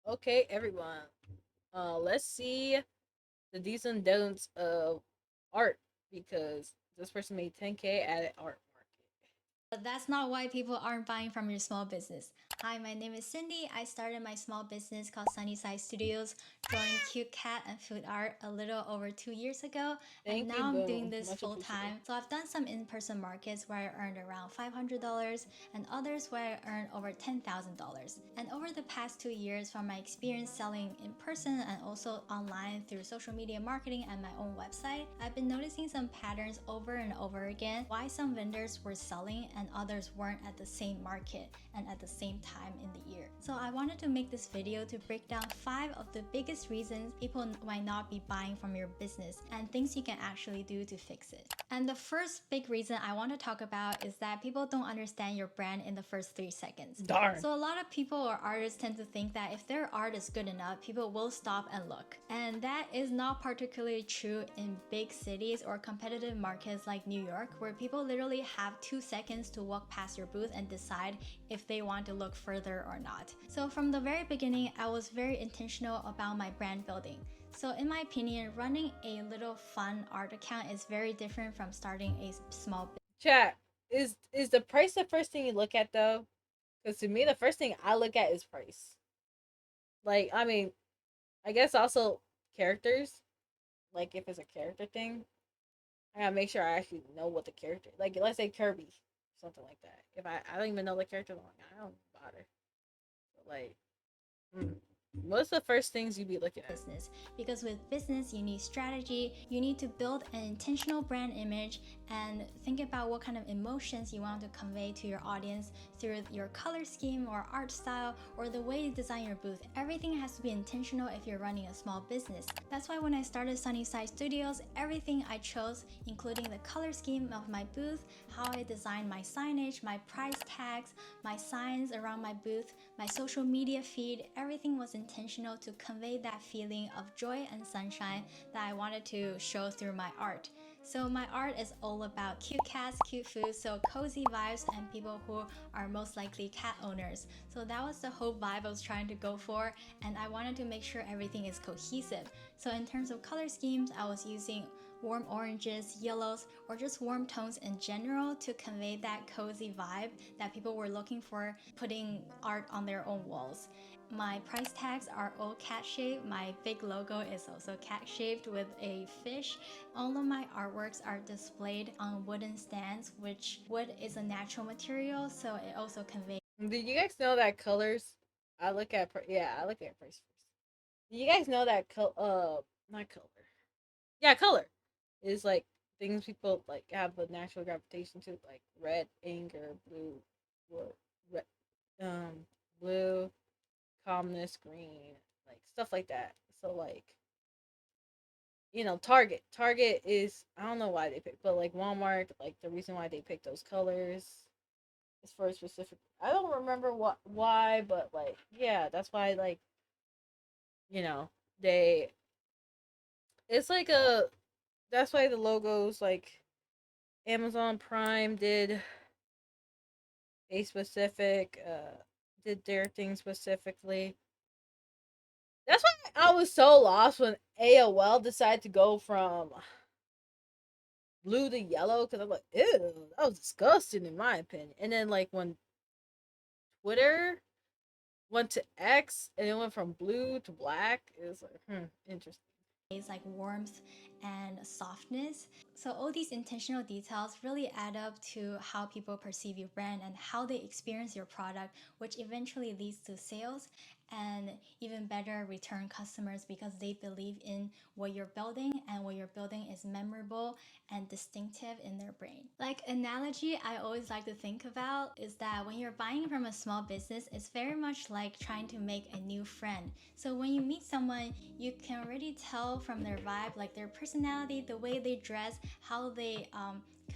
Okay, everyone. Let's see the do's and don'ts of art because this person made 10K at an art market. But that's not why people aren't buying from your small business. Hi, my name is Cindy. I started my small business called Sunnyside Studios, drawing cute cat and food art a little over 2 years ago. And Thank you, now I'm doing boom. this Much full appreciated. time. So I've done some in person markets where I earned around $500 and others where I earned over $10,000. And over the past 2 years, from my experience selling in person and also online through social media marketing and my own website, I've been noticing some patterns over and over again why some vendors were selling and others weren't at the same market and at the same time in the year. So I wanted to make this video to break down 5 of the biggest reasons people might not be buying from your business and things you can actually do to fix it. And the first big reason I want to talk about is that people don't understand your brand in the first 3 seconds. Darn. So a lot of people or artists tend to think that if their art is good enough, people will stop and look. And that is not particularly true in big cities or competitive markets like New York, where people literally have 2 seconds to walk past your booth and decide if they want to look further or not. So from the very beginning, I was very intentional about my brand building. So in my opinion, running a little fun art account is very different from starting a small business. Chat, is the price the first thing you look at though? Because to me, the first thing I look at is price. Like, I mean, I guess also characters. Like, if it's a character thing, I gotta make sure I actually know what the character. Like, let's say Kirby, something like that. If I don't even know the character, I'm like, I don't bother. But like, mm, what's the first things you be looking at? Because with business you need strategy, you need to build an intentional brand image and think about what kind of emotions you want to convey to your audience through your color scheme or art style or the way you design your booth. Everything has to be intentional if you're running a small business. That's why when I started Sunnyside Studios, everything I chose, including the color scheme of my booth, how I designed my signage, my price tags, my signs around my booth, my social media feed, everything was intentional to convey that feeling of joy and sunshine that I wanted to show through my art. So my art is all about cute cats, cute food, so cozy vibes and people who are most likely cat owners. So that was the whole vibe I was trying to go for, and I wanted to make sure everything is cohesive. So in terms of color schemes, I was using warm oranges, yellows, or just warm tones in general to convey that cozy vibe that people were looking for putting art on their own walls. My price tags are all cat shaped. My big logo is also cat shaped with a fish. All of my artworks are displayed on wooden stands, which wood is a natural material, so it also conveys. Did you guys know that colors? I look at price first. Did you guys know that not color. Yeah, color is like things people like have a natural gravitation to, like red, anger, blue, or red, um, blue, calmness, green, like stuff like that. So like, Target. Target is, I don't know why they pick, but like Walmart, like the reason why they pick those colors is for a specific. I don't remember why, but like yeah, that's why like you know they. It's like a. That's why the logos like Amazon Prime a specific did their thing specifically. That's why I was so lost when AOL decided to go from blue to yellow because I'm like, ew, that was disgusting in my opinion. And then like when Twitter went to X and it went from blue to black, it was like, interesting. Like warmth and softness. So all these intentional details really add up to how people perceive your brand and how they experience your product, which eventually leads to sales and even better return customers because they believe in what you're building and what you're building is memorable and distinctive in their brain. Like analogy I always like to think about is that when you're buying from a small business, it's very much like trying to make a new friend. So when you meet someone, you can already tell from their vibe, like their personality, the way they dress, how they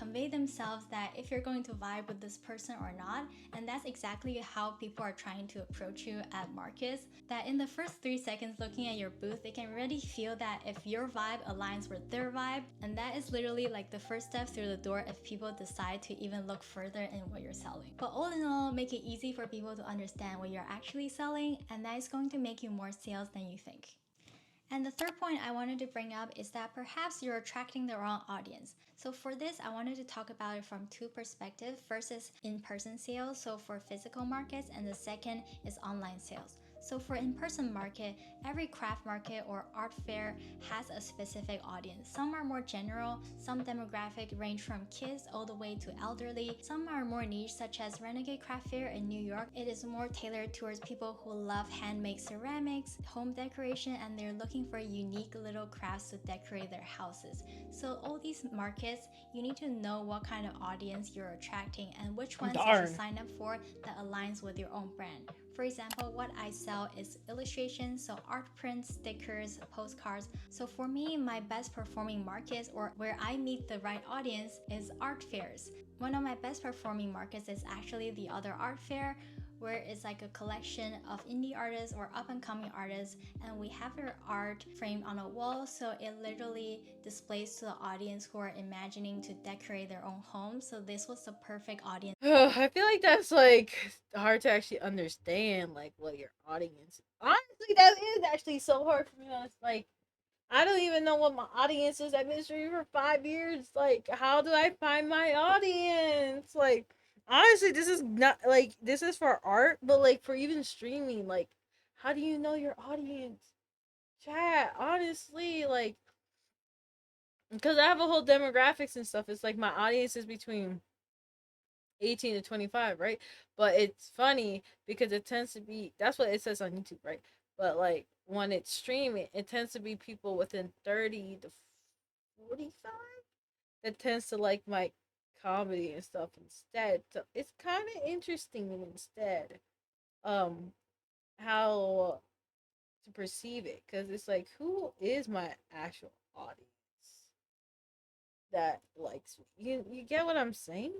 convey themselves that if you're going to vibe with this person or not. And that's exactly how people are trying to approach you at markets, that in the first 3 seconds looking at your booth, they can already feel that if your vibe aligns with their vibe. And that is literally like the first step through the door if people decide to even look further in what you're selling. But all in all, make it easy for people to understand what you're actually selling, and that is going to make you more sales than you think. And the third point I wanted to bring up is that perhaps you're attracting the wrong audience. So for this, I wanted to talk about it from two perspectives. First is in-person sales, so for physical markets, and the second is online sales. So for in-person market, every craft market or art fair has a specific audience. Some are more general, some demographic range from kids all the way to elderly. Some are more niche, such as Renegade Craft Fair in New York. It is more tailored towards people who love handmade ceramics, home decoration, and they're looking for unique little crafts to decorate their houses. So all these markets, you need to know what kind of audience you're attracting and which ones you should sign up for that aligns with your own brand. For example, what I sell is illustrations, so art prints, stickers, postcards. So for me, my best performing markets, or where I meet the right audience, is art fairs. One of my best performing markets is actually the other art fair, where it's like a collection of indie artists or up-and-coming artists, and we have their art framed on a wall, so it literally displays to the audience who are imagining to decorate their own home. So this was the perfect audience. I feel like that's like hard to actually understand, like what your audience. Honestly, that is actually so hard for me. Like, I don't even know what my audience is. I've been streaming for 5 years. Like, how do I find my audience? Like, honestly, this is not like this is for art, but like for even streaming, like, how do you know your audience? Chat, honestly, like, because I have a whole demographics and stuff. It's like my audience is between 18 to 25, right? But it's funny because it tends to be that's what it says on YouTube, right? But like when it's streaming, it tends to be people within 30 to 45 that tends to like my comedy and stuff instead. So it's kind of interesting instead um how to perceive it, because it's like, who is my actual audience that likes me? You get what I'm saying?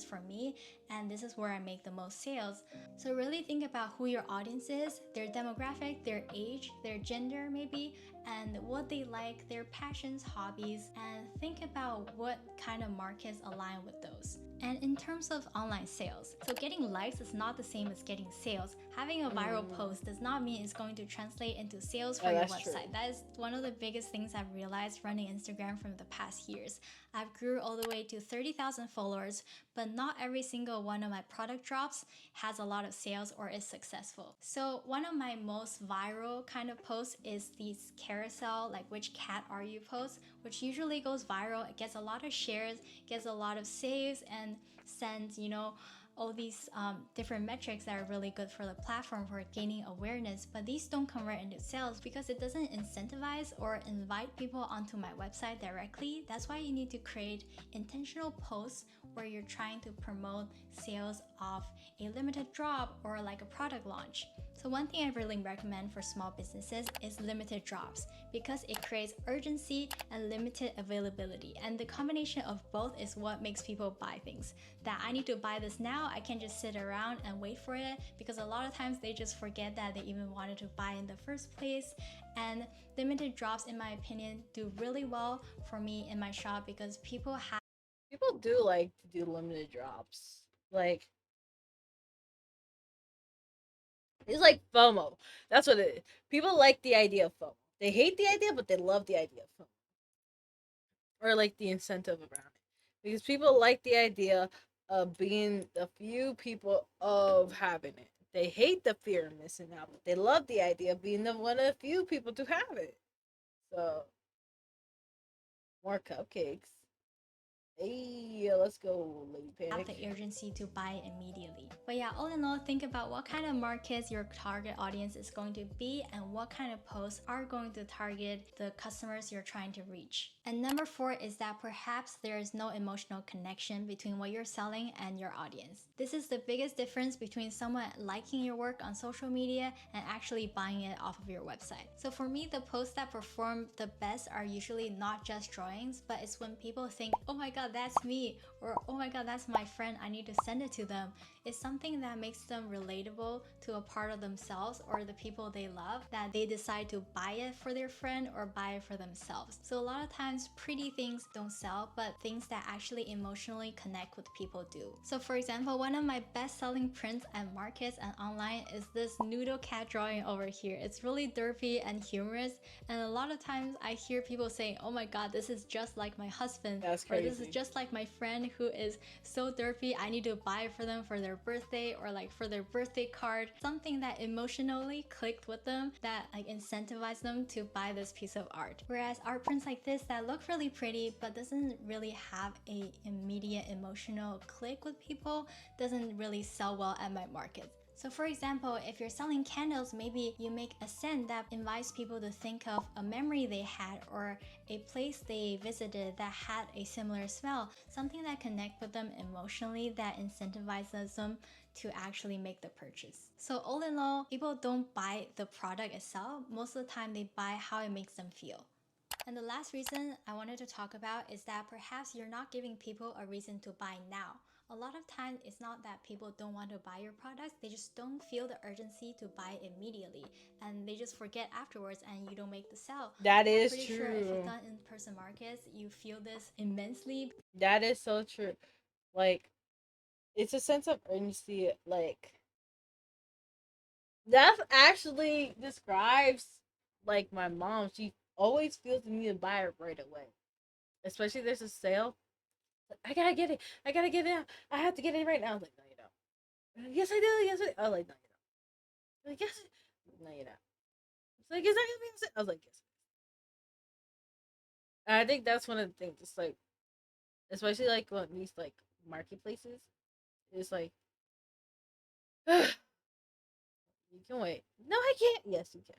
For me, and this is where I make the most sales. So really think about who your audience is, their demographic, their age, their gender maybe, and what they like, their passions, hobbies, and think about what kind of markets align with those. And in terms of online sales, so getting likes is not the same as getting sales. Having a viral post does not mean it's going to translate into sales for your website. True. That is one of the biggest things I've realized running Instagram from the past years. I've grew all the way to 30,000 followers, but not every single one of my product drops has a lot of sales or is successful. So one of my most viral kind of posts is these carousel, like which cat are you posts, which usually goes viral. It gets a lot of shares, gets a lot of saves, and sends, all these different metrics that are really good for the platform for gaining awareness, but these don't convert into sales because it doesn't incentivize or invite people onto my website directly. That's why you need to create intentional posts where you're trying to promote sales of a limited drop or like a product launch. So one thing I really recommend for small businesses is limited drops because it creates urgency and limited availability. And the combination of both is what makes people buy things. That I need to buy this now, I can't just sit around and wait for it, because a lot of times they just forget that they even wanted to buy in the first place. And limited drops, in my opinion, do really well for me in my shop because people do like to do limited drops. Like, it's like FOMO. That's what it is. People like the idea of FOMO. They hate the idea, but they love the idea of FOMO. Or like the incentive around it. Because people like the idea of being the few people of having it. They hate the fear of missing out, but they love the idea of being the one of the few people to have it. So, more cupcakes. Hey, let's go, Lady Panic. have the urgency to buy it immediately. But yeah, all in all, think about what kind of markets your target audience is going to be and what kind of posts are going to target the customers you're trying to reach. And number 4 is that perhaps there is no emotional connection between what you're selling and your audience. This is the biggest difference between someone liking your work on social media and actually buying it off of your website. So for me, the posts that perform the best are usually not just drawings, but it's when people think, oh my god, god, that's me, or oh my god, that's my friend, I need to send it to them. It's something that makes them relatable to a part of themselves or the people they love, that they decide to buy it for their friend or buy it for themselves. So a lot of times pretty things don't sell, but things that actually emotionally connect with people do. So for example, one of my best selling prints at markets and online is this noodle cat drawing over here. It's really derpy and humorous, and a lot of times I hear people saying, oh my god, this is just like my husband, That's or this is crazy. just like my friend who is so derpy, I need to buy it for them for their birthday, or like for their birthday card. Something that emotionally clicked with them, that like incentivized them to buy this piece of art. Whereas art prints like this that look really pretty but doesn't really have a immediate emotional click with people doesn't really sell well at my market. So for example, if you're selling candles, maybe you make a scent that invites people to think of a memory they had or a place they visited that had a similar smell, something that connects with them emotionally, that incentivizes them to actually make the purchase. So all in all, people don't buy the product itself. Most of the time they buy how it makes them feel. And the last reason I wanted to talk about is that perhaps you're not giving people a reason to buy now. A lot of times it's not that people don't want to buy your products, they just don't feel the urgency to buy immediately, and they just forget afterwards and you don't make the sale. That I'm is pretty sure if you've true. done in-person markets, you feel this immensely. That is so true. Like, it's a sense of urgency. Like, that actually describes like my mom. She always feels the need to buy it right away, especially if there's a sale. Like, I gotta get it. I gotta get it now. I have to get it right now. I was like, no, you don't. Yes, I do. Yes, I do. I was like, no, you don't. Like, yes, no, you don't. It's like, is that gonna be? I was like, yes. And I think that's one of the things. It's like, especially like on these like marketplaces, it's like, you can wait. No, I can't. Yes, you can.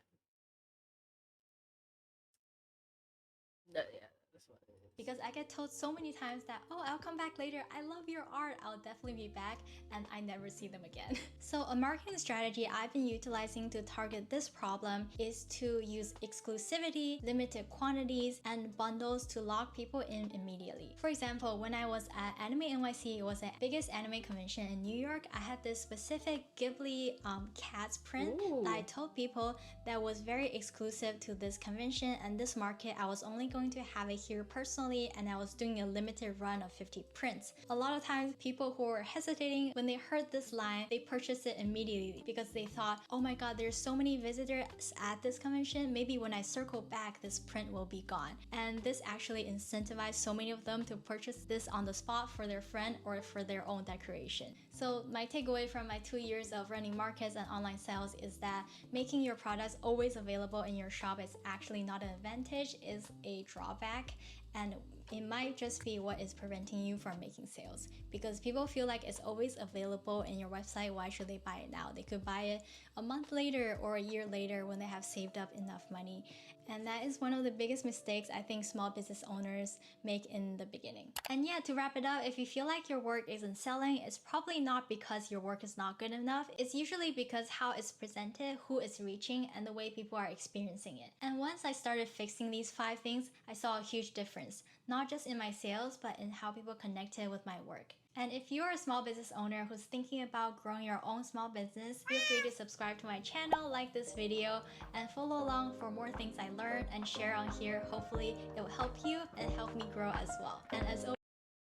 No, yeah, that's what it is. Because I get told so many times that, oh, I'll come back later, I love your art, I'll definitely be back, and I never see them again. So a marketing strategy I've been utilizing to target this problem is to use exclusivity, limited quantities, and bundles to lock people in immediately. For example, when I was at Anime NYC, it was the biggest anime convention in New York, I had this specific Ghibli cats print that I Ooh. told people that was very exclusive to this convention and this market. I was only going to have it here personally, and I was doing a limited run of 50 prints. A lot of times people who were hesitating, when they heard this line, they purchased it immediately because they thought, oh my god, there's so many visitors at this convention, maybe when I circle back this print will be gone. And this actually incentivized so many of them to purchase this on the spot for their friend or for their own decoration. So my takeaway from my 2 years of running markets and online sales is that making your products always available in your shop is actually not an advantage, it's a drawback, and it might just be what is preventing you from making sales, because people feel like it's always available in your website. Why should they buy it now? They could buy it a month later or a year later when they have saved up enough money. And that is one of the biggest mistakes I think small business owners make in the beginning. And yeah, to wrap it up, if you feel like your work isn't selling, it's probably not because your work is not good enough. It's usually because how it's presented, who it's reaching, and the way people are experiencing it. And once I started fixing these 5 things, I saw a huge difference, not just in my sales, but in how people connected with my work. And if you're a small business owner who's thinking about growing your own small business, feel free to subscribe to my channel, like this video, and follow along for more things I learned and share on here. Hopefully it will help you and help me grow as well. And as always,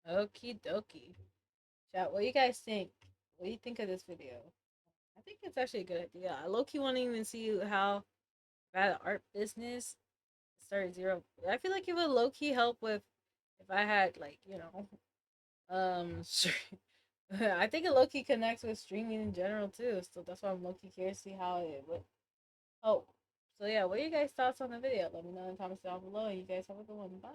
Okie dokie. Chat, what do you guys think? What do you think of this video? I think it's actually a good idea. I low key want to even see how bad art business started zero. I feel like it would low key help with if I had like I think it low key connects with streaming in general too. So that's why I'm low key curious to see how it would help. So yeah, what are you guys' thoughts on the video? Let me know in the comments down below. And you guys have a good one. Bye.